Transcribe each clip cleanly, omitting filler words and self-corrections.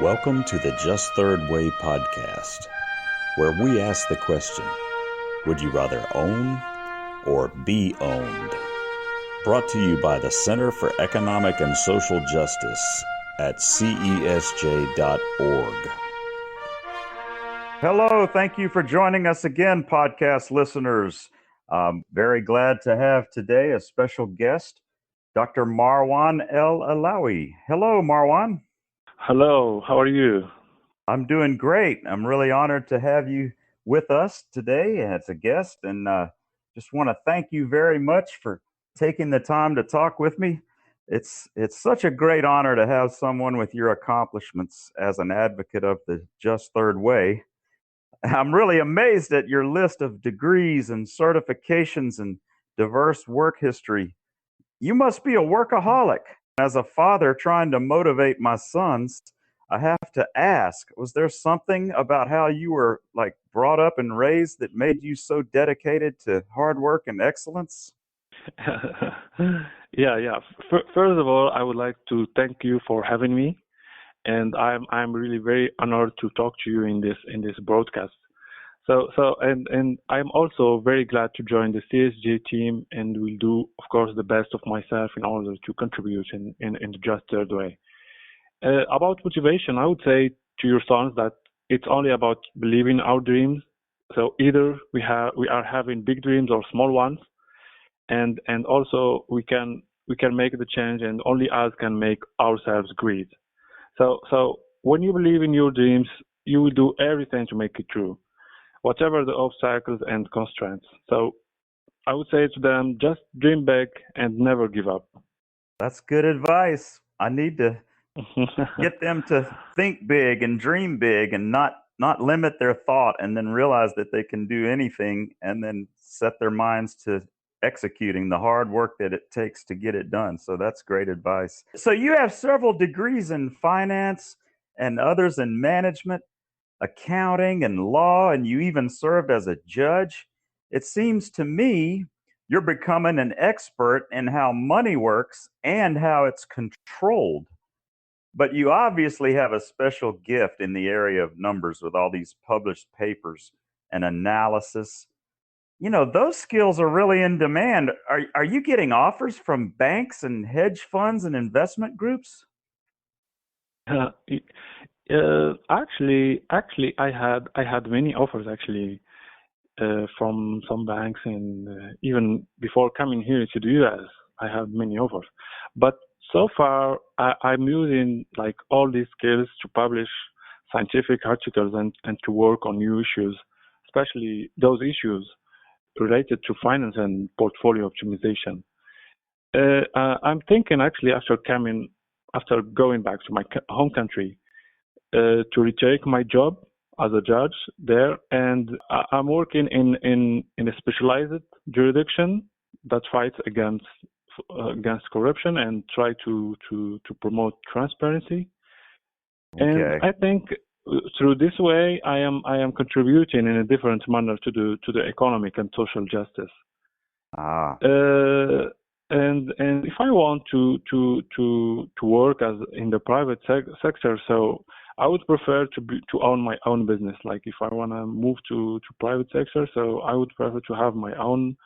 Welcome to the Just Third Way podcast, where we ask the question, would you rather own or be owned? Brought to you by the Center for Economic and Social Justice at cesj.org. Hello, thank you for joining us again, podcast listeners. Very glad to have today a special guest, Dr. Marwane El Alaoui. Hello, Marwane. Hello, how are you? I'm doing great. I'm really honored to have you with us today as a guest, and just want to thank you very much for taking the time to talk with me. It's such a great honor to have someone with your accomplishments as an advocate of the Just Third Way. I'm really amazed at your list of degrees and certifications and diverse work history. You must be a workaholic. As a father trying to motivate my sons, I have to ask, was there something about how you were brought up and raised that made you so dedicated to hard work and excellence? Yeah. First of all, I would like to thank you for having me, and I'm really very honored to talk to you in this broadcast. So and I'm also very glad to join the CSJ team, and will do, of course, the best of myself in order to contribute in the Just Third Way. About motivation, I would say to your sons that it's only about believing our dreams. So either we are having big dreams or small ones, and also we can make the change, and only us can make ourselves great. So when you believe in your dreams, you will do everything to make it true, whatever the obstacles and constraints. So I would say to them, just dream big and never give up. That's good advice. I need to get them to think big and dream big and not limit their thought, and then realize that they can do anything, and then set their minds to executing the hard work that it takes to get it done. So that's great advice. So you have several degrees in finance and others in management, accounting, and law, and you even served as a judge. It seems to me you're becoming an expert in how money works and how it's controlled. But you obviously have a special gift in the area of numbers with all these published papers and analysis. You know, those skills are really in demand. Are you getting offers from banks and hedge funds and investment groups? Actually, I had many offers actually from some banks, and even before coming here to the US, I had many offers. But so far, I'm using all these skills to publish scientific articles and to work on new issues, especially those issues related to finance and portfolio optimization. I'm thinking actually after going back to my home country, to retake my job as a judge there, and I'm working in a specialized jurisdiction that fights against corruption and try to promote transparency. Okay. And I think through this way, I am contributing in a different manner to the economic and social justice. And if I want to work as in the private sector, so I would prefer to own my own business. Like if I want to move to private sector, so I would prefer to have my own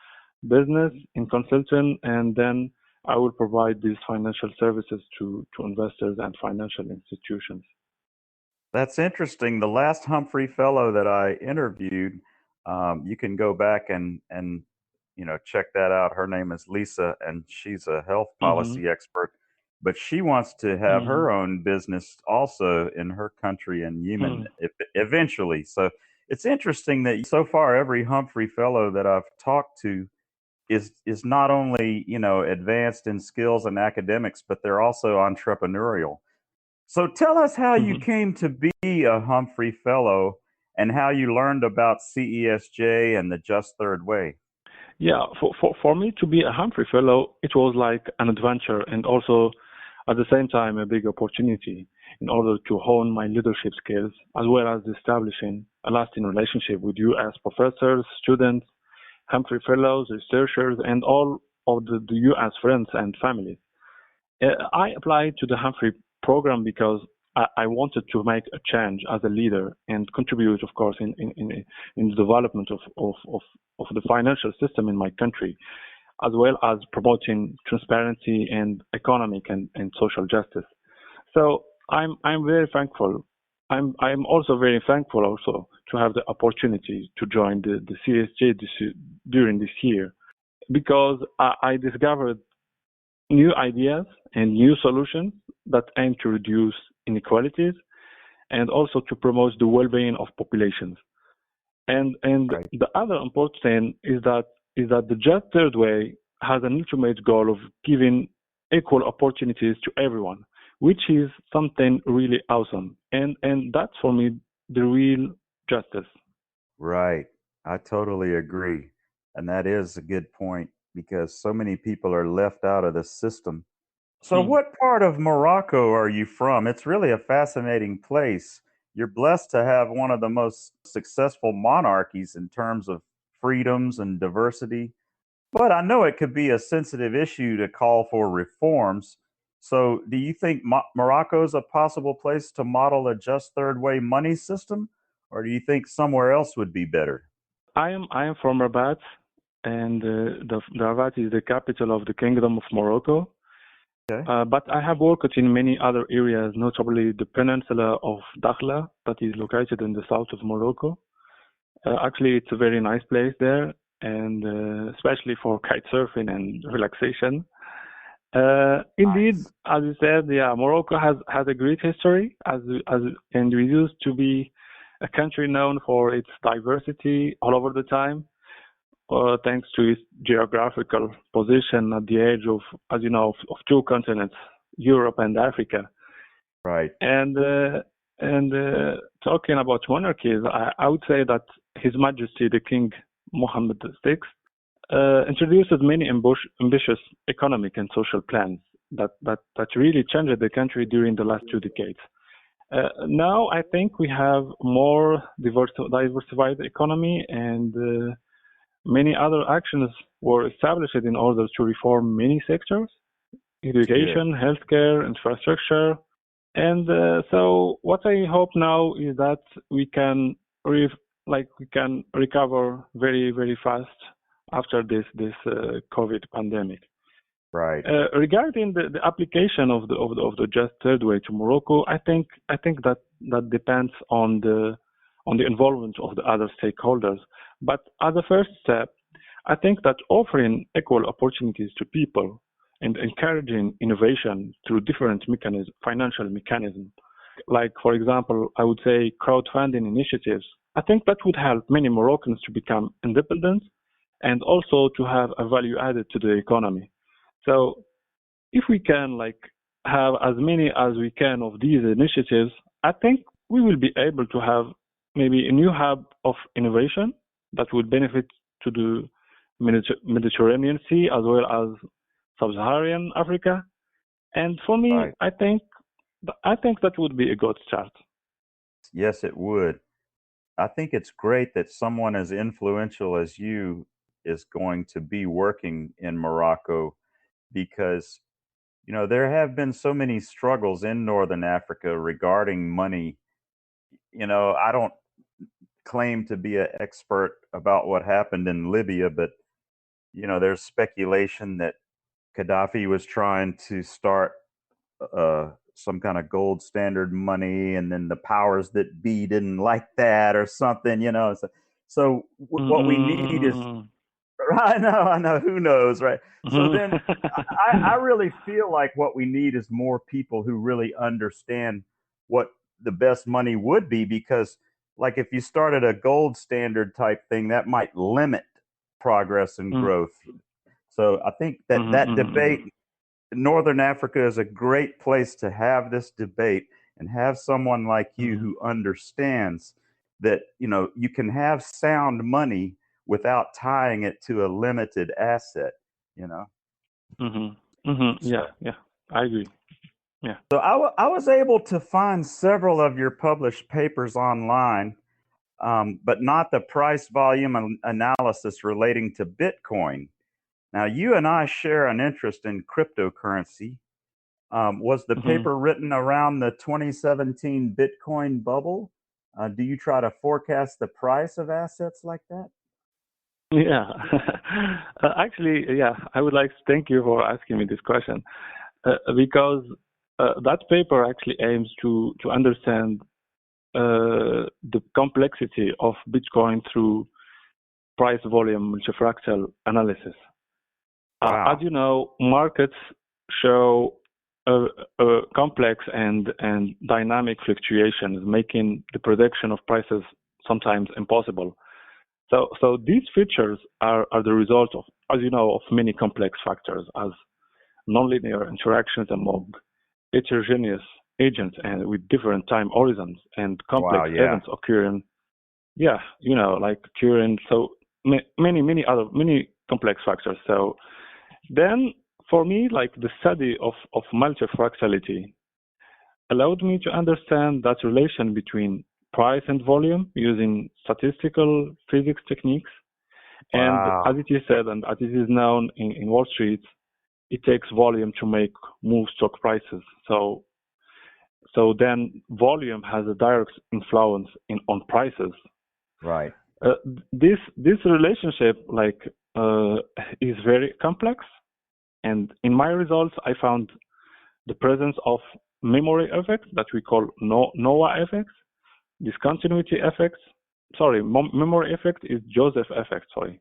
business in consulting, and then I would provide these financial services to investors and financial institutions. That's interesting. The last Humphrey Fellow that I interviewed, you can go back and check that out. Her name is Lisa, and she's a health Mm-hmm. policy expert, but she wants to have Mm-hmm. her own business also in her country in Yemen eventually. So it's interesting that so far every Humphrey Fellow that I've talked to is not only advanced in skills and academics, but they're also entrepreneurial. So tell us how you Mm-hmm. came to be a Humphrey Fellow and how you learned about CESJ and the Just Third Way. Yeah, for me to be a Humphrey Fellow, it was like an adventure, and also at the same time a big opportunity in order to hone my leadership skills, as well as establishing a lasting relationship with you as professors, students, Humphrey Fellows, researchers, and all of the US friends and families. I applied to the Humphrey program because I wanted to make a change as a leader and contribute, of course, in the development of the financial system in my country, as well as promoting transparency and economic and social justice. So I'm very thankful. I'm also very thankful also to have the opportunity to join the CSJ during this year, because I discovered new ideas and new solutions that aim to reduce inequalities and also to promote the well-being of populations. And Right. the other important thing is that the Just Third Way has an ultimate goal of giving equal opportunities to everyone, which is something really awesome. And that's for me the real justice. Right. I totally agree. And that is a good point because so many people are left out of the system. So, Hmm. what part of Morocco are you from? It's really a fascinating place. You're blessed to have one of the most successful monarchies in terms of freedoms and diversity. But I know it could be a sensitive issue to call for reforms. So, do you think Morocco is a possible place to model a just third way money system? Or do you think somewhere else would be better? I am from Rabat, and the Rabat is the capital of the Kingdom of Morocco. Okay. But I have worked in many other areas, notably the peninsula of Dakhla, that is located in the south of Morocco. Actually, it's a very nice place there, and especially for kite surfing and relaxation. Indeed, Nice. as you said, yeah, Morocco has a great history, and we used to be a country known for its diversity all over the time, thanks to its geographical position at the edge of, as you know, of two continents, Europe and Africa. Right. And talking about monarchies, I would say that His Majesty the King Mohammed VI introduced many ambitious economic and social plans that really changed the country during the last 2 decades. Now I think we have more diversified economy, and many other actions were established in order to reform many sectors: It's good. education, healthcare, infrastructure. And so what I hope now is that we can we can recover very very fast after this COVID pandemic. Right. Regarding the application of the Just Third Way to Morocco, I think that depends on the involvement of the other stakeholders. But as a first step, I think that offering equal opportunities to people and encouraging innovation through different financial mechanisms, like for example, I would say crowdfunding initiatives. I think that would help many Moroccans to become independent and also to have a value added to the economy. So if we can have as many as we can of these initiatives, I think we will be able to have maybe a new hub of innovation that would benefit to the Mediterranean Sea as well as Sub-Saharan Africa. And for me, Right. I think that would be a good start. Yes, it would. I think it's great that someone as influential as you is going to be working in Morocco because, there have been so many struggles in Northern Africa regarding money. I don't claim to be an expert about what happened in Libya, but, there's speculation that Gaddafi was trying to start some kind of gold standard money, and then the powers that be didn't like that or something. So what we need is Mm-mm. I know, who knows, right? So then I really feel like what we need is more people who really understand what the best money would be, because like if you started a gold standard type thing, that might limit progress and growth. So I think that debate, Northern Africa is a great place to have this debate and have someone like you who understands that, you can have sound money without tying it to a limited asset, you know. Yeah, So, yeah, I agree. Yeah. I was able to find several of your published papers online, but not the price volume analysis relating to Bitcoin. Now, you and I share an interest in cryptocurrency. Was the Mhm. paper written around the 2017 Bitcoin bubble? Do you try to forecast the price of assets like that? Yeah. Actually, yeah, I would like to thank you for asking me this question because that paper actually aims to understand the complexity of Bitcoin through price volume multifractal analysis. As Wow. you know, markets show complex and dynamic fluctuations, making the prediction of prices sometimes impossible. So these features are the result of, as you know, of many complex factors as nonlinear interactions among heterogeneous agents and with different time horizons and Wow. complex Yeah. events occurring. Yeah, like occurring. So many complex factors. So then for me, like the study of multifractality allowed me to understand that relation between price and volume using statistical physics techniques. And as Wow. it is said, and as it is known in Wall Street, it takes volume to make move stock prices. So then volume has a direct influence on prices. Right. Uh, this relationship uh, is very complex, and in my results, I found the presence of memory effects that we call NOAA effects, discontinuity effects. Sorry, memory effect is Joseph effect. Sorry,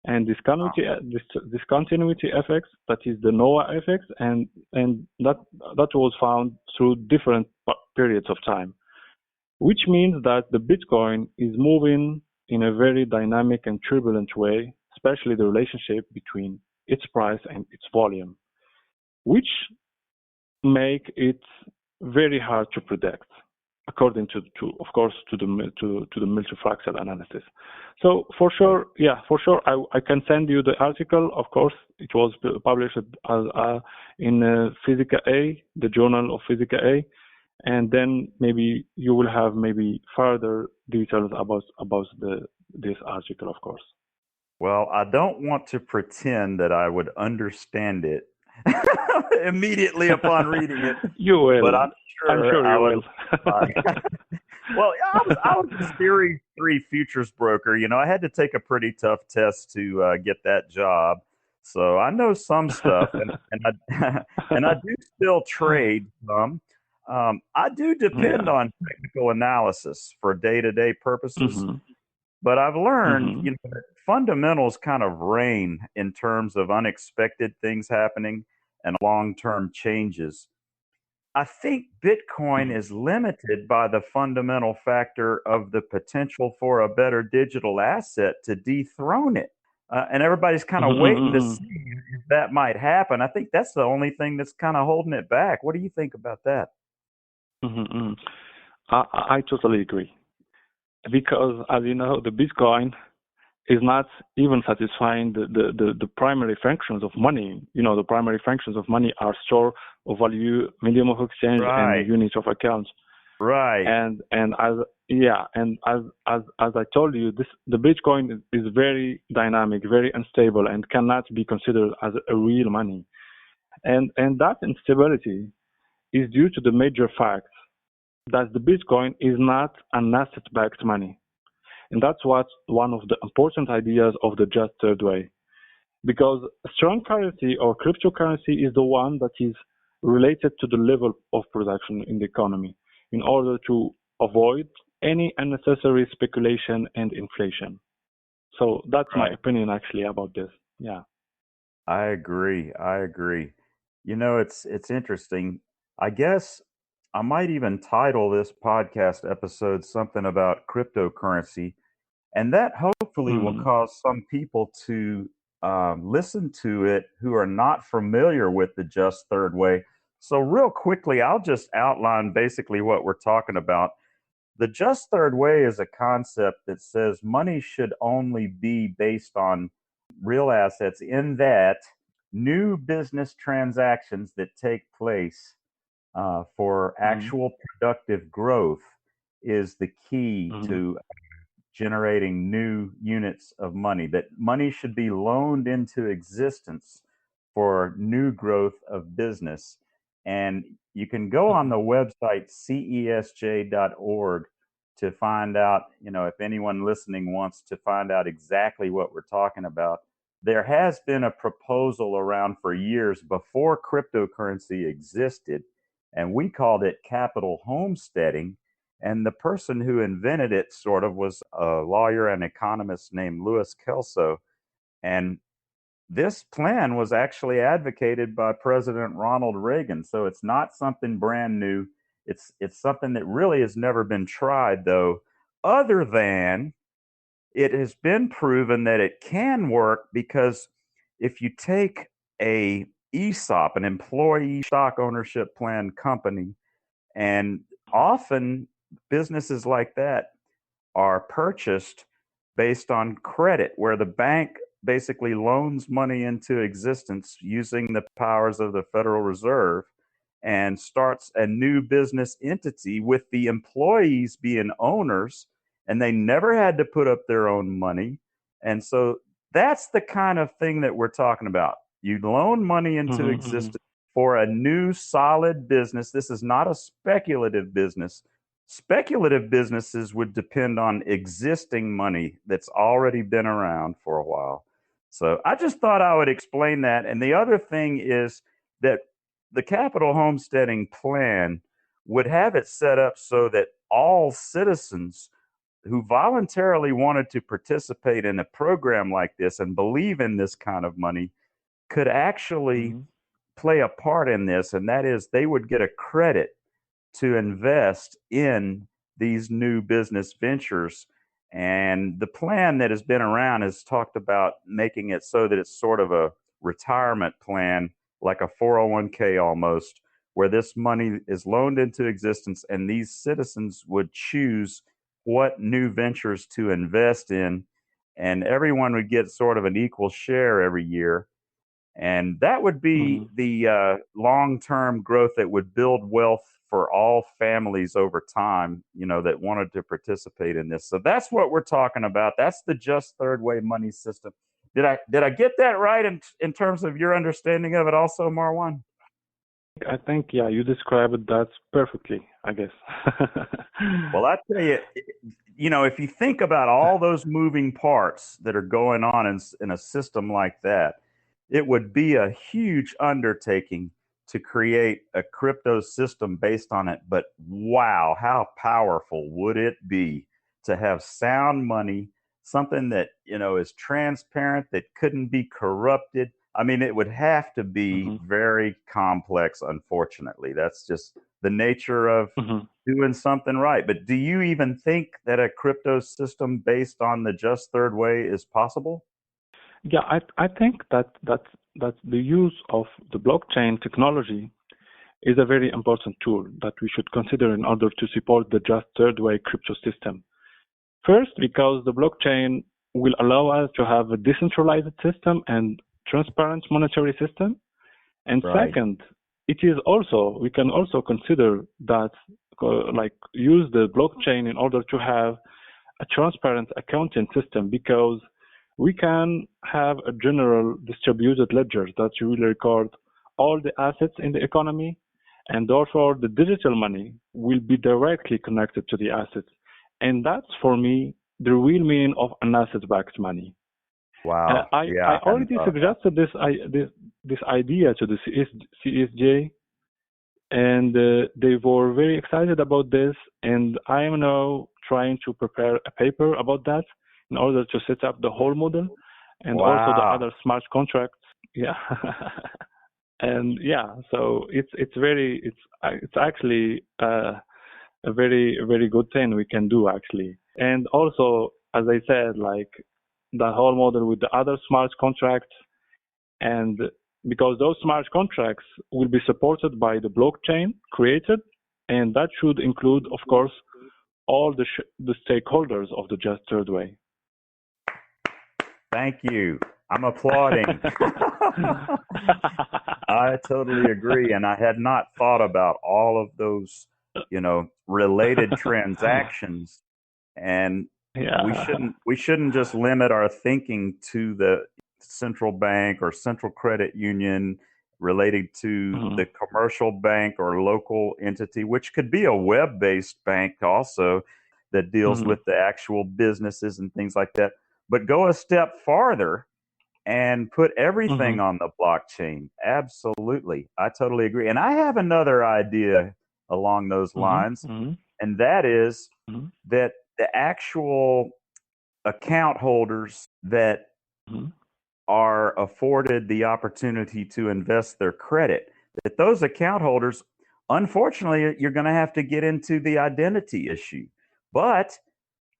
and discontinuity effects, that is the NOAA effects, and that was found through different periods of time, which means that the Bitcoin is moving in a very dynamic and turbulent way, especially the relationship between its price and its volume, which make it very hard to predict, according to of course to the multifractal analysis. So for Right. sure, yeah, for sure, I can send you the article. Of course, it was published in Physica A, the Journal of Physica A, and then maybe you will have maybe further details about this article, of course. Well, I don't want to pretend that I would understand it immediately upon reading it, You but will. I'm I'm sure sure I you would will. try. Well, yeah, I was a Series 3 futures broker. I had to take a pretty tough test to get that job. So I know some stuff, and I and I do still trade some. I do depend Yeah. on technical analysis for day-to-day purposes, Mhm. but I've learned, Mhm. that fundamentals kind of reign in terms of unexpected things happening and long-term changes. I think Bitcoin Mhm. is limited by the fundamental factor of the potential for a better digital asset to dethrone it. And everybody's kind Mhm. of waiting to see Mhm. if that might happen. I think that's the only thing that's kind of holding it back. What do you think about that? Mhm. Mhm. I totally agree because, as you know, the Bitcoin is not even satisfying the primary functions of money. The primary functions of money are store of value, medium of exchange, and Right, unit of account. right, And as yeah, and as I told you, the Bitcoin is very dynamic, very unstable, and cannot be considered as a real money. And that instability is due to the major fact that the Bitcoin is not an asset-backed money. And that's what one of the important ideas of the just third way. Because a strong currency or cryptocurrency is the one that is related to the level of production in the economy in order to avoid any unnecessary speculation and inflation. So that's my right. opinion actually about this. Yeah. I agree. I agree. It's interesting. I guess I might even title this podcast episode something about cryptocurrency, and that hopefully will Mm-hmm. cause some people to listen to it who are not familiar with the just third way. So, real quickly, I'll just outline basically what we're talking about. The just third way is a concept that says money should only be based on real assets, in that new business transactions that take place for Mm-hmm. actual productive growth is the key Mm-hmm. to generating new units of money, that money should be loaned into existence for new growth of business. And you can go on the website cesj.org to find out, if anyone listening wants to find out exactly what we're talking about. There has been a proposal around for years before cryptocurrency existed, and we called it capital homesteading. And the person who invented it sort of was a lawyer and economist named Louis Kelso. And this plan was actually advocated by President Ronald Reagan. So it's not something brand new. It's something that really has never been tried, though, other than it has been proven that it can work, because if you take a ESOP, an employee stock ownership plan company, and often businesses like that are purchased based on credit, where the bank basically loans money into existence using the powers of the Federal Reserve and starts a new business entity with the employees being owners, and they never had to put up their own money. And so that's the kind of thing that we're talking about. You loan money into existence for a new solid business. This is not a speculative business. Speculative businesses would depend on existing money that's already been around for a while. So I just thought I would explain that. And the other thing is that the capital homesteading plan would have it set up so that all citizens who voluntarily wanted to participate in a program like this and believe in this kind of money could actually play a part in this. And that is, they would get a credit to invest in these new business ventures. And the plan that has been around has talked about making it so that it's sort of a retirement plan, like a 401k almost, where this money is loaned into existence and these citizens would choose what new ventures to invest in. And everyone would get sort of an equal share every year. And that would be the long-term growth that would build wealth for all families over time, that wanted to participate in this. So that's what we're talking about. That's the just third way money system. Did I get that right in terms of your understanding of it also, Marwan? I think, yeah, you described that perfectly, I guess. Well, I tell you, if you think about all those moving parts that are going on in a system like that, it would be a huge undertaking to create a crypto system based on it. But wow, how powerful would it be to have sound money, something that, is transparent, that couldn't be corrupted? I mean, it would have to be very complex, unfortunately. That's just the nature of doing something right. But do you even think that a crypto system based on the just third way is possible? Yeah, I think that the use of the blockchain technology is a very important tool that we should consider in order to support the just third way crypto system. First, because the blockchain will allow us to have a decentralized system and transparent monetary system. And second, we can also consider that use the blockchain in order to have a transparent accounting system, because we can have a general distributed ledger that will record all the assets in the economy, and therefore the digital money will be directly connected to the assets. And that's, for me, the real meaning of an asset-backed money. Wow. I already suggested this idea to the CSJ, and they were very excited about this. And I am now trying to prepare a paper about that in order to set up the whole model and also the other smart contracts. Yeah. And yeah, so it's actually a very good thing we can do, actually. And also, as I said, like the whole model with the other smart contracts, and because those smart contracts will be supported by the blockchain created, and that should include, of course, all the stakeholders of the just third way. Thank you. I'm applauding. I totally agree. And I had not thought about all of those, related transactions. And we shouldn't just limit our thinking to the central bank or central credit union related to the commercial bank or local entity, which could be a web-based bank also that deals with the actual businesses and things like that. But go a step farther and put everything on the blockchain. Absolutely. I totally agree. And I have another idea along those lines, and that is that the actual account holders that are afforded the opportunity to invest their credit, that those account holders, unfortunately, you're going to have to get into the identity issue. But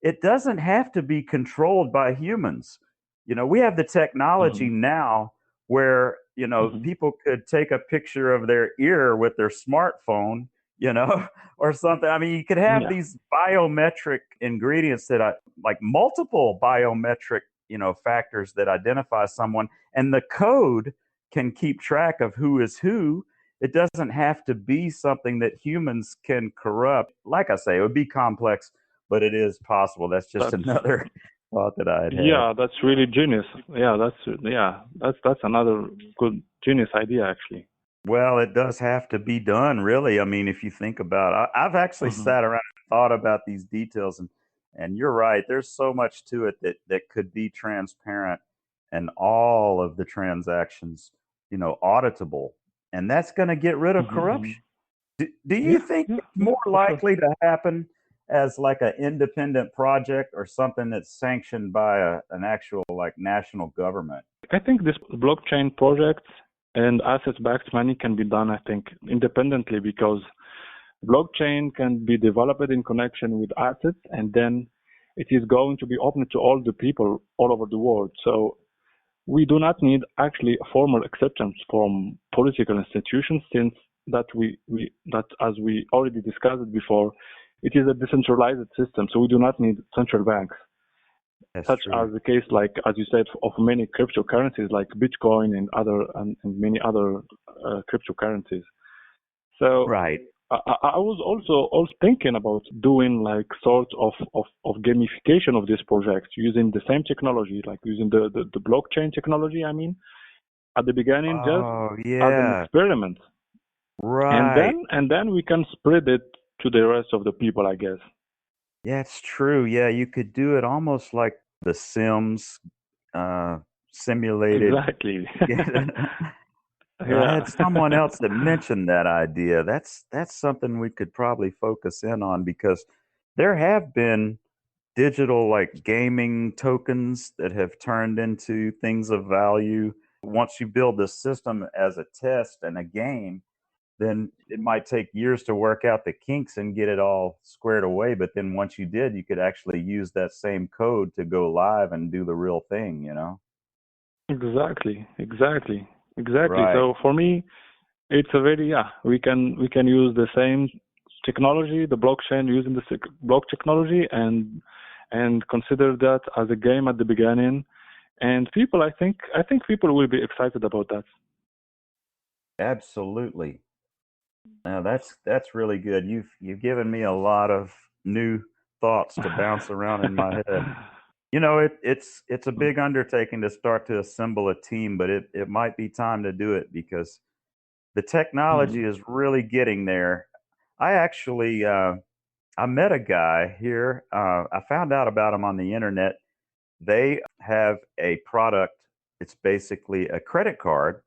it doesn't have to be controlled by humans. You know, we have the technology now where, you know, people could take a picture of their ear with their smartphone, you know, or something. I mean, you could have these biometric ingredients that like multiple biometric, you know, factors that identify someone, and the code can keep track of who is who. It doesn't have to be something that humans can corrupt. Like I say, it would be complex, but it is possible. That's just another thought that I had. Yeah, that's really genius. That's another good genius idea, actually. Well, it does have to be done, really. I mean, if you think about it, I've actually sat around and thought about these details, and you're right. There's so much to it that could be transparent, and all of the transactions, you know, auditable, and that's going to get rid of corruption. Do you think it's more likely to happen as like an independent project or something that's sanctioned by an actual like national government? I think this blockchain projects and asset-backed money can be done, I think, independently, because blockchain can be developed in connection with assets, and then it is going to be open to all the people all over the world. So we do not need actually a formal acceptance from political institutions, since that as we already discussed it before, it is a decentralized system, so we do not need central banks. That's such true. as the case, like as you said, of many cryptocurrencies like Bitcoin and many other cryptocurrencies. So Right. I was also thinking about doing like sort of gamification of this project using the same technology, like using the blockchain technology. I mean, at the beginning, just Oh, as an yeah. experiment, Right. and then we can spread it to the rest of the people, I guess. Yeah, it's true. Yeah, you could do it almost like The Sims uh, simulated. Exactly. I Yeah. had someone else that mentioned that idea. That's something we could probably focus in on, because there have been digital like gaming tokens that have turned into things of value. Once you build the system as a test and a game, then it might take years to work out the kinks and get it all squared away. But then once you did, you could actually use that same code to go live and do the real thing, you know? Exactly. Right. So for me, it's a very, we can use the same technology, the blockchain, using the block technology, and consider that as a game at the beginning. And people, I think people will be excited about that. Absolutely. Now that's really good. You've given me a lot of new thoughts to bounce around in my head. You know, it's a big undertaking to start to assemble a team, but it might be time to do it because the technology is really getting there. I actually I met a guy here. I found out about him on the internet. They have a product. It's basically a credit card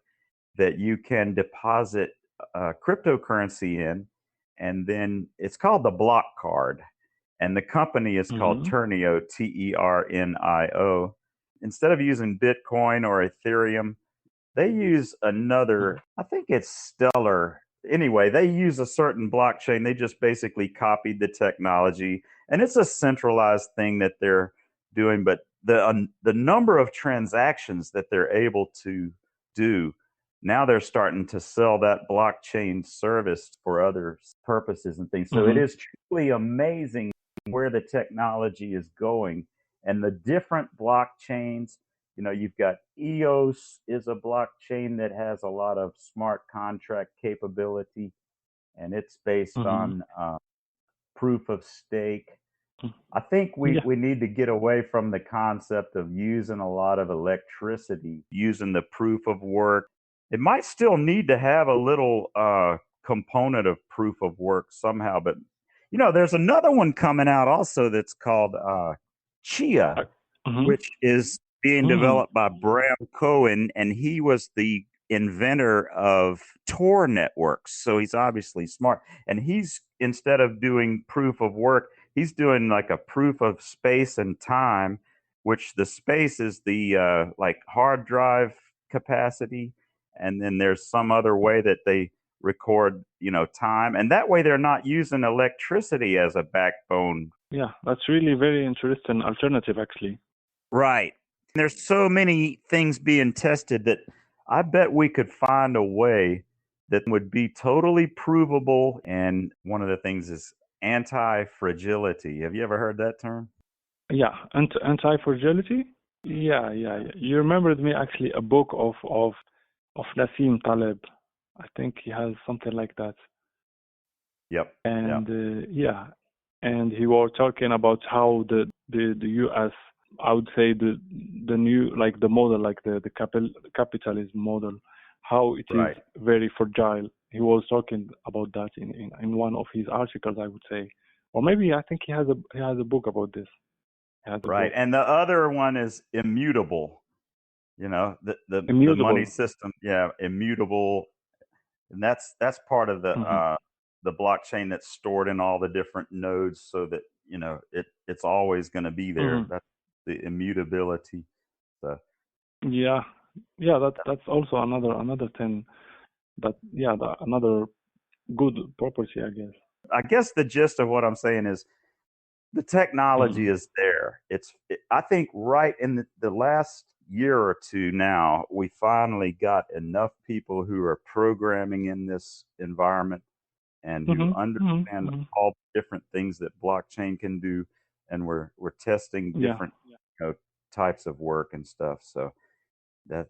that you can deposit cryptocurrency in, and then it's called the Block Card, and the company is called Hmm. Ternio, Ternio. Instead of using Bitcoin or Ethereum, they use another, I think it's Stellar. Anyway, they use a certain blockchain. They just basically copied the technology, and it's a centralized thing that they're doing. But the number of transactions that they're able to do, now they're starting to sell that blockchain service for other purposes and things. So it Hmm. is truly amazing where the technology is going, and the different blockchains. You know, you've got EOS is a blockchain that has a lot of smart contract capability, and it's based Hmm. on proof of stake. I think we, Yeah. we need to get away from the concept of using a lot of electricity, using the proof of work. It might still need to have a little component of proof of work somehow, but there's another one coming out also that's called Chia, Uh, mhm. which is being Mhm. developed by Bram Cohen, and he was the inventor of Tor networks. So he's obviously smart. And he's, instead of doing proof of work, he's doing like a proof of space and time, which the space is the like hard drive capacity. And then there's some other way that they record, time. And that way they're not using electricity as a backbone. Yeah, that's really very interesting alternative actually. Right. There's so many things being tested that I bet we could find a way that would be totally provable. And one of the things is anti-fragility. Have you ever heard that term? Yeah, anti-fragility. Yeah, yeah, yeah. You remembered me actually a book of Nassim Taleb. I think he has something like that. Yep. Yep. And yeah, and he was talking about how the U.S. I would say the new like the model like the capitalism model, how it is Right. very fragile. He was talking about that in one of his articles, I would say, or maybe I think he has a book about this. He has a Right. book. And the other one is immutable. The money Immutable. system, yeah, immutable. And that's part of Hmm. the blockchain that's stored in all the different nodes so that, it's always going to be there. Hmm. That's the immutability. So Yeah, yeah. That's also another thing. That yeah, another good property, I guess. I guess the gist of what I'm saying is the technology Hmm. is there. I think right in the last year or two now, we finally got enough people who are programming in this environment and who Hmm. Hmm. understand Hmm. all the different things that blockchain can do, and we're testing Yeah. different types of work and stuff. So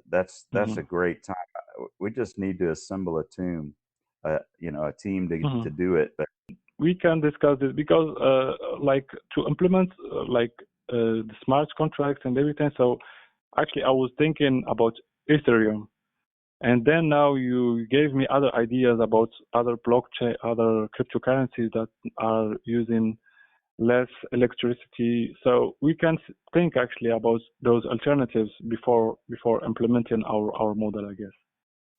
that's a Hmm. great time. We just need to assemble a team to Hmm. do it. But We can discuss this because, like, to implement the smart contracts and everything. So, actually, I was thinking about Ethereum, and then now you gave me other ideas about other blockchain, other cryptocurrencies that are using less electricity. So we can think actually about those alternatives before implementing our model, I guess.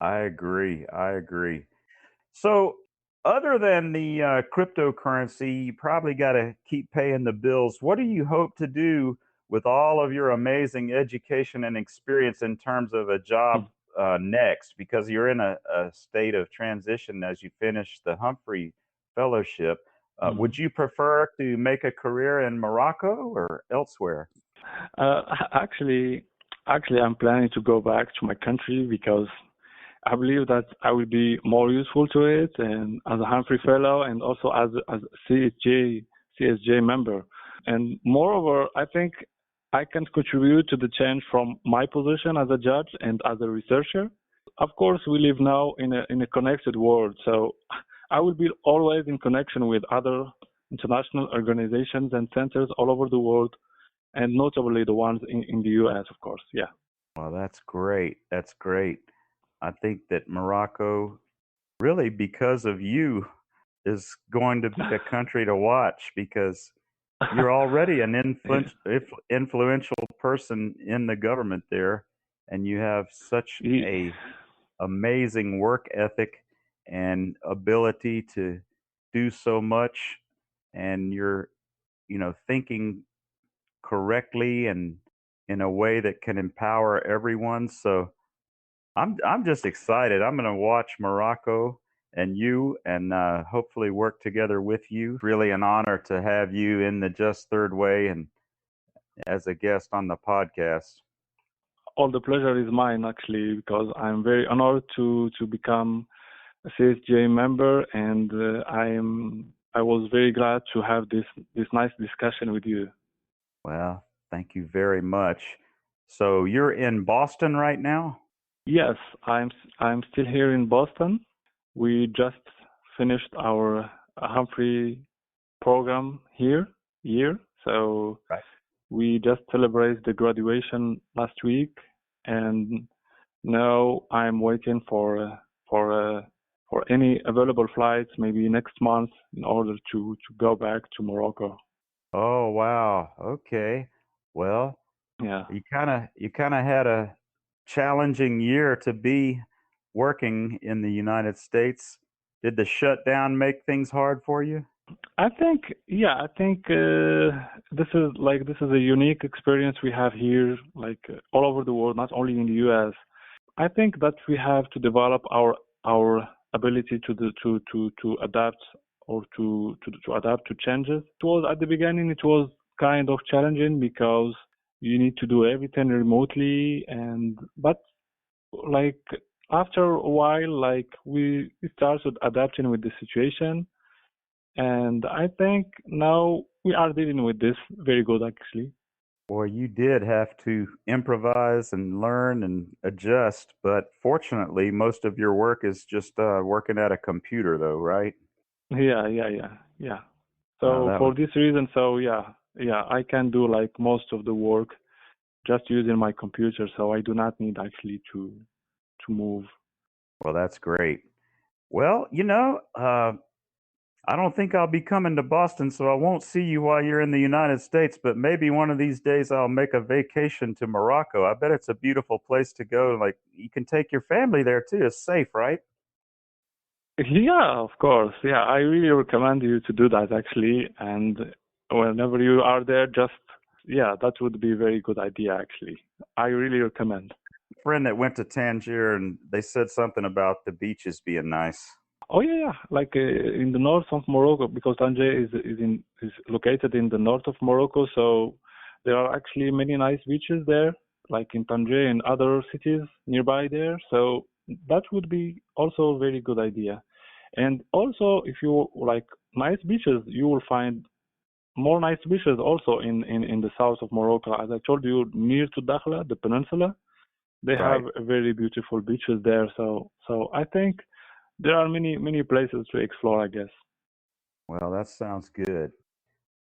I agree. I agree. So, other than the cryptocurrency, you probably got to keep paying the bills. What do you hope to do with all of your amazing education and experience in terms of a job Hmm. next? Because you're in a state of transition as you finish the Humphrey Fellowship. Hmm. Would you prefer to make a career in Morocco or elsewhere? Uh, actually, actually, I'm planning to go back to my country because I believe that I will be more useful to it, and as a Humphrey Fellow, and also as CSJ member. And moreover, I think I can contribute to the change from my position as a judge and as a researcher. Of course, we live now in a connected world, so I will be always in connection with other international organizations and centers all over the world, and notably the ones in the US, of course. Yeah. Well, that's great. That's great. I think that Morocco, really, because of you, is going to be a country to watch because you're already an Yeah. influential person in the government there, and you have such Ye- a amazing work ethic and ability to do so much, and you're thinking correctly and in a way that can empower everyone. So I'm just excited. I'm going to watch Morocco and you, and hopefully work together with you. Really an honor to have you in the Just Third Way and as a guest on the podcast. All the pleasure is mine actually because I'm very honored to become a CSJ member, and I was very glad to have this nice discussion with you. Well, thank you very much. So you're in Boston right now? Yes, I'm still here in Boston. We just finished our Humphrey program year, so Right. we just celebrated the graduation last week, and Now I'm waiting for any available flights, maybe next month, in order to go back to Morocco. Oh, wow. Okay. Well, Yeah. you kind of had a challenging year to be working in the United States. Did the shutdown make things hard for you? I think this is a unique experience we have here, all over the world, not only in the U.S. I think that we have to develop our ability to adapt or to adapt to changes. It was at the beginning, it was kind of challenging because you need to do everything remotely, and but like after a while, we started adapting with the situation, and I think now we are dealing with this very good actually. Or you did have to improvise and learn and adjust, but fortunately, most of your work is just working at a computer, though, right? Yeah. Uh, So that was for this reason, yeah, I can do like most of the work just using my computer, so I do not need actually to move. well, that's great. Well, I don't think I'll be coming to Boston, so I won't see you while you're in the United States, but maybe one of these days I'll make a vacation to Morocco. I bet it's a beautiful place to go. Like, you can take your family there too. It's safe, right? Yeah, of course. Yeah, I really recommend you to do that actually. And whenever you are there, yeah, that would be a very good idea actually. I really recommend. Friend that went to Tangier and they said something about the beaches being nice. Oh yeah. In the north of Morocco, because Tangier is located in the north of Morocco, so there are actually many nice beaches there, like in Tangier and other cities nearby there. So that would be also a very good idea. And also, if you like nice beaches, you will find more nice beaches also in the south of Morocco. As I told you, near to Dakhla, the peninsula, they have Right. very beautiful beaches there. So I think there are many places to explore, I guess. Well, that sounds good.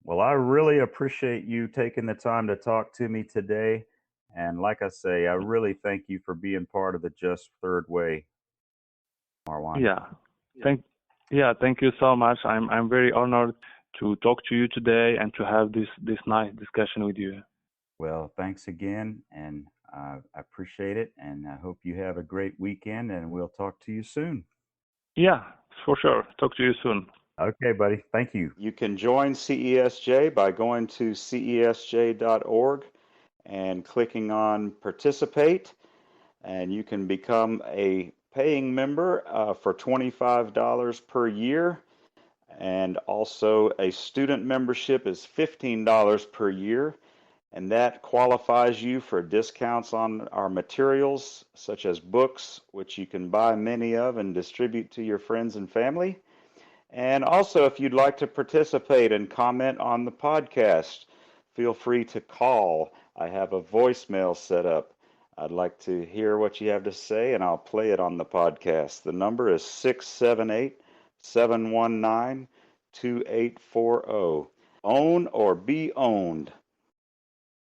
Well, I really appreciate you taking the time to talk to me today. And like I say, I really thank you for being part of the Just Third Way, Marwan. Yeah. Thank thank you so much. I'm very honored to talk to you today and to have this nice discussion with you. Well, thanks again, and I appreciate it. And I hope you have a great weekend, and we'll talk to you soon. Yeah, for sure. Talk to you soon. Okay, buddy. Thank you. You can join CESJ by going to cesj.org and clicking on participate, and you can become a paying member for $25 per year. And also, a student membership is $15 per year, and that qualifies you for discounts on our materials, such as books, which you can buy many of and distribute to your friends and family. And also, if you'd like to participate and comment on the podcast, feel free to call. I have a voicemail set up. I'd like to hear what you have to say, and I'll play it on the podcast. The number is 678 719 2840. Own or be owned.